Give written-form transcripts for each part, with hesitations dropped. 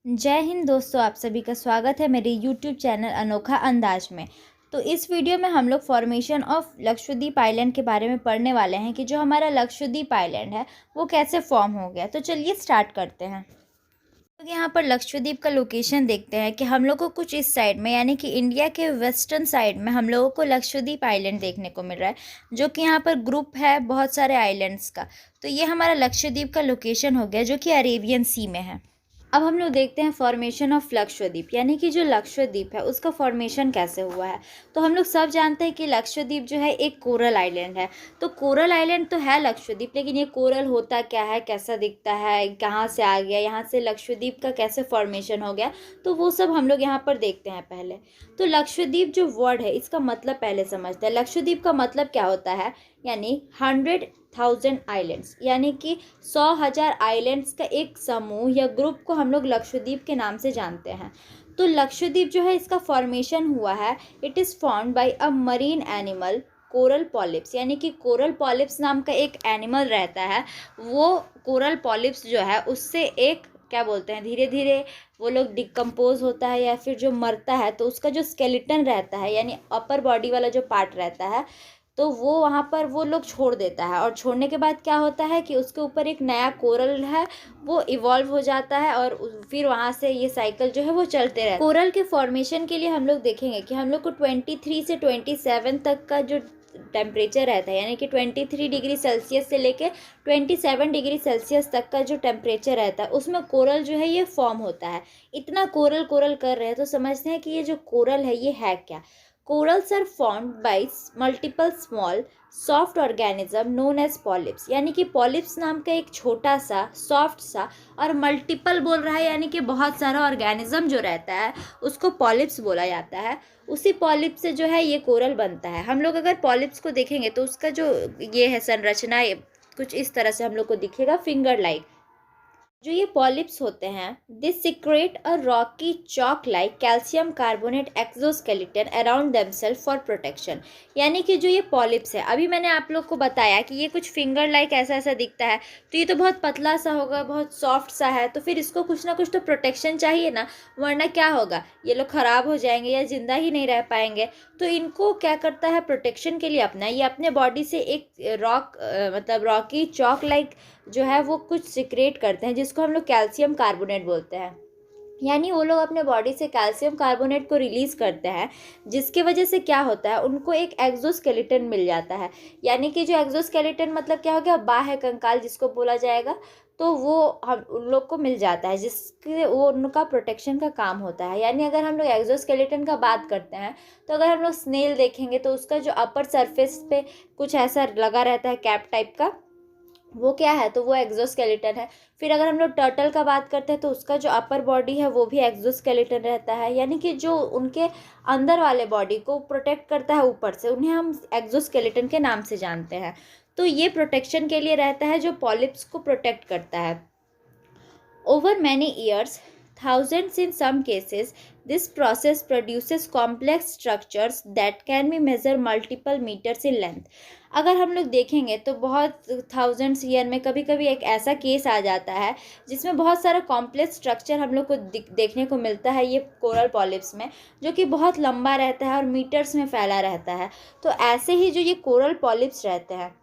जय हिंद दोस्तों, आप सभी का स्वागत है मेरे यूट्यूब चैनल अनोखा अंदाज में। तो इस वीडियो में हम लोग फॉर्मेशन ऑफ लक्षद्वीप आइलैंड के बारे में पढ़ने वाले हैं कि जो हमारा लक्षद्वीप आइलैंड है वो कैसे फॉर्म हो गया। तो चलिए स्टार्ट करते हैं। तो यहाँ पर लक्षद्वीप का लोकेशन देखते हैं कि हम लोग को कुछ इस साइड में यानी कि इंडिया के वेस्टर्न साइड में हम लोगों को लक्षद्वीप आइलैंड देखने को मिल रहा है, जो कि यहाँ पर ग्रुप है बहुत सारे आइलैंड्स का। तो ये हमारा लक्षद्वीप का लोकेशन हो गया जो कि अरेबियन सी में है। अब हम लोग देखते हैं फॉर्मेशन ऑफ लक्षद्वीप, यानी कि जो लक्षद्वीप है उसका फॉर्मेशन कैसे हुआ है। तो हम लोग सब जानते हैं कि लक्षद्वीप जो है एक कोरल आइलैंड है। तो कोरल आइलैंड तो है लक्षद्वीप, लेकिन ये कोरल होता क्या है, कैसा दिखता है, कहाँ से आ गया, यहाँ से लक्षद्वीप का कैसे फॉर्मेशन हो गया, तो वो सब हम लोग यहाँ पर देखते हैं पहले। तो लक्षद्वीप जो वर्ड है इसका मतलब पहले समझते हैं। लक्षद्वीप का मतलब क्या होता है, यानी 100,000 आइलैंड्स, यानी कि 100,000 आइलैंड्स का एक समूह या ग्रुप को हम लोग लक्षद्वीप के नाम से जानते हैं। तो लक्षद्वीप जो है इसका फॉर्मेशन हुआ है, it is formed by a marine animal coral polyps, यानी कि कोरल पॉलिप्स नाम का एक एनिमल रहता है। वो कोरल पॉलिप्स जो है उससे एक क्या बोलते हैं, धीरे धीरे वो लोग डिकम्पोज होता है या फिर जो मरता है, तो उसका जो स्केलेटन रहता है यानी अपर बॉडी वाला जो पार्ट रहता है, तो वो वहाँ पर वो लोग छोड़ देता है। और छोड़ने के बाद क्या होता है कि उसके ऊपर एक नया कोरल है वो इवॉल्व हो जाता है और फिर वहाँ से ये साइकिल जो है वो चलते रहता है। कोरल के फॉर्मेशन के लिए हम लोग देखेंगे कि हम लोग को 23 से 27 तक का जो टेम्परेचर रहता है, यानी कि 23 डिग्री सेल्सियस से लेके 27 डिग्री सेल्सियस तक का जो टेम्परेचर रहता है उसमें कोरल जो है ये फॉर्म होता है। इतना कोरल कोरल कर रहे हैं तो समझते हैं कि ये जो कोरल है ये है क्या। Corals are formed by multiple small soft organism known as polyps, यानी कि पॉलिप्स नाम का एक छोटा सा सॉफ्ट सा, और मल्टीपल बोल रहा है यानी कि बहुत सारा ऑर्गेनिज्म जो रहता है उसको पॉलिप्स बोला जाता है। उसी पॉलिप से जो है ये कोरल बनता है। हम लोग अगर पॉलिप्स को देखेंगे तो उसका जो ये है संरचना कुछ इस तरह से हम लोग को दिखेगा, फिंगर लाइक। जो ये पॉलिप्स होते हैं this secrete a rocky chalk like calcium carbonate exoskeleton around themselves for protection, यानी कि जो ये पॉलिप्स है, अभी मैंने आप लोग को बताया कि ये कुछ फिंगर लाइक ऐसा ऐसा दिखता है, तो ये तो बहुत पतला सा होगा, बहुत सॉफ्ट सा है, तो फिर इसको कुछ ना कुछ तो प्रोटेक्शन चाहिए ना, वरना क्या होगा, ये लोग ख़राब हो जाएंगे या जिंदा ही नहीं रह पाएंगे। तो इनको क्या करता है प्रोटेक्शन के लिए अपना ये अपने बॉडी से एक मतलब रॉकी चॉक लाइक जो है वो कुछ सिक्रेट करते हैं, जिसको हम लोग कैल्शियम कार्बोनेट बोलते हैं। यानी वो लोग अपने बॉडी से कैल्शियम कार्बोनेट को रिलीज़ करते हैं, जिसकी वजह से क्या होता है उनको एक एक्सोस्केलेटन मिल जाता है। यानी कि जो एक्सोस्केलेटन मतलब क्या हो गया, बाह्य कंकाल जिसको बोला जाएगा, तो वो हम उन लोग को मिल जाता है जिसके वो उनका प्रोटेक्शन का काम होता है। यानी अगर हम लोग एक्सोस्केलेटन का बात करते हैं तो अगर हम लोग स्नेल देखेंगे तो उसका जो अपर सरफेस पे कुछ ऐसा लगा रहता है कैप टाइप का, वो क्या है, तो वो एक्सोस्केलेटन है। फिर अगर हम लोग टर्टल का बात करते हैं तो उसका जो अपर बॉडी है वो भी एक्सोस्केलेटन रहता है, यानी कि जो उनके अंदर वाले बॉडी को प्रोटेक्ट करता है ऊपर से, उन्हें हम एक्सोस्केलेटन के नाम से जानते हैं। तो ये प्रोटेक्शन के लिए रहता है, जो पॉलिप्स को प्रोटेक्ट करता है। Over many years, thousands in some cases, this process produces complex structures that can be measured multiple meters in length. अगर हम लोग देखेंगे तो बहुत थाउजेंड्स ईयर में कभी कभी एक ऐसा केस आ जाता है जिसमें बहुत सारा कॉम्प्लेक्स स्ट्रक्चर हम लोग को देखने को मिलता है ये कोरल पॉलिप्स में, जो कि बहुत लंबा रहता है और मीटर्स में फैला रहता है। तो ऐसे ही जो ये कोरल पॉलिप्स रहते हैं,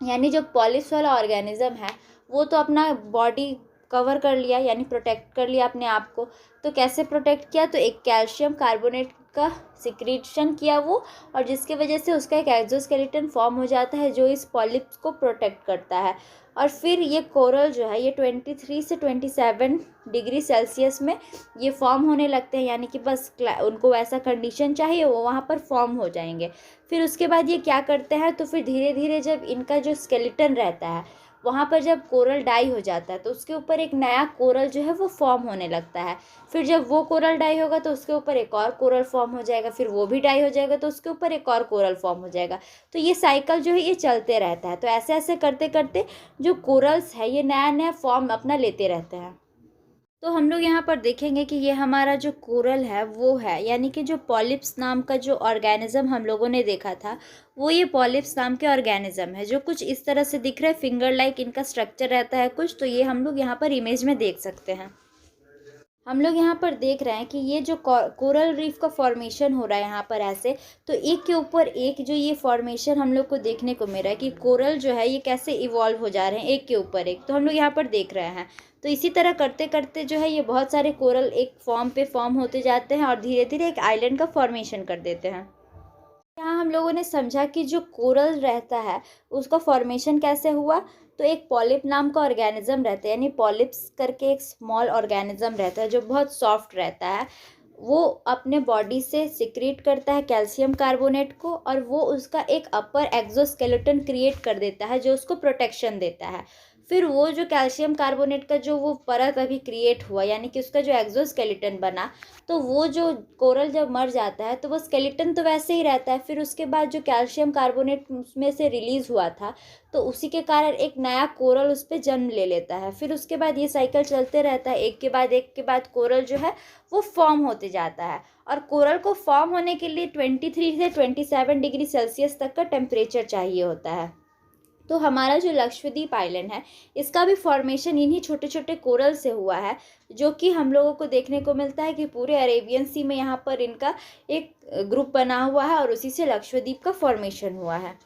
यानी जो पॉलिप्स वाला ऑर्गेनिज्म है, वो तो अपना बॉडी कवर कर लिया यानी प्रोटेक्ट कर लिया अपने आप को। तो कैसे प्रोटेक्ट किया, तो एक कैल्शियम कार्बोनेट का सिक्रीशन किया वो, और जिसकी वजह से उसका एक एक्सोस्केलेटन फॉर्म हो जाता है जो इस पॉलिप्स को प्रोटेक्ट करता है। और फिर ये कोरल जो है ये 23 से 27 डिग्री सेल्सियस में ये फॉर्म होने लगते हैं, यानी कि बस उनको वैसा कंडीशन चाहिए वो वहाँ पर फॉर्म हो जाएंगे। फिर उसके बाद ये क्या करते हैं, तो फिर धीरे धीरे जब इनका जो स्केलेटन रहता है वहाँ पर जब कोरल डाई हो जाता है तो उसके ऊपर एक नया कोरल जो है वो फॉर्म होने लगता है। फिर जब वो कोरल डाई होगा तो उसके ऊपर एक और कोरल फॉर्म हो जाएगा, फिर वो भी डाई हो जाएगा तो उसके ऊपर एक और कोरल फॉर्म हो जाएगा। तो ये साइकिल जो है ये चलते रहता है। तो ऐसे ऐसे करते करते जो कोरल्स है ये नया नया फॉर्म अपना लेते रहते हैं। तो हम लोग यहाँ पर देखेंगे कि ये हमारा जो कोरल है वो है, यानी कि जो पॉलिप्स नाम का जो ऑर्गेनिज्म हम लोगों ने देखा था वो ये पॉलिप्स नाम के ऑर्गेनिज्म है, जो कुछ इस तरह से दिख रहा है, फिंगर लाइक इनका स्ट्रक्चर रहता है कुछ। तो ये हम लोग यहाँ पर इमेज में देख सकते हैं। हम लोग यहाँ पर देख रहे हैं कि ये जो कोरल रीफ का फॉर्मेशन हो रहा है यहाँ पर ऐसे, तो एक के ऊपर एक जो ये फॉर्मेशन हम लोग को देखने को मिल रहा है कि कोरल जो है ये कैसे इवॉल्व हो जा रहे हैं एक के ऊपर एक, तो हम लोग यहाँ पर देख रहे हैं। तो इसी तरह करते करते जो है ये बहुत सारे कोरल एक फॉर्म पे फॉर्म होते जाते हैं और धीरे धीरे एक आइलैंड का फॉर्मेशन कर देते हैं। यहाँ हम लोगों ने समझा कि जो कोरल रहता है उसका फॉर्मेशन कैसे हुआ। तो एक पॉलिप नाम का ऑर्गेनिज्म रहता है, यानी पॉलिप्स करके एक स्मॉल ऑर्गेनिज्म रहता है जो बहुत सॉफ्ट रहता है। वो अपने बॉडी से सिक्रीट करता है कैल्शियम कार्बोनेट को, और वो उसका एक अपर एक्सोस्केलेटन क्रिएट कर देता है जो उसको प्रोटेक्शन देता है। फिर वो जो कैल्शियम कार्बोनेट का जो वो परत अभी क्रिएट हुआ, यानी कि उसका जो एक्सोस्केलेटन बना, तो वो जो कोरल जब मर जाता है तो वो स्केलेटन तो वैसे ही रहता है। फिर उसके बाद जो कैल्शियम कार्बोनेट उसमें से रिलीज हुआ था, तो उसी के कारण एक नया कोरल उस पर जन्म ले लेता है। फिर उसके बाद ये साइकिल चलते रहता है, एक के बाद कोरल जो है वो फॉर्म होते जाता है। और कोरल को फॉर्म होने के लिए 23 से 27 डिग्री सेल्सियस तक का टेम्परेचर चाहिए होता है। तो हमारा जो लक्षद्वीप आइलैंड है इसका भी फॉर्मेशन इन्हीं छोटे छोटे कोरल से हुआ है, जो कि हम लोगों को देखने को मिलता है कि पूरे अरेबियन सी में यहाँ पर इनका एक ग्रुप बना हुआ है और उसी से लक्षद्वीप का फॉर्मेशन हुआ है।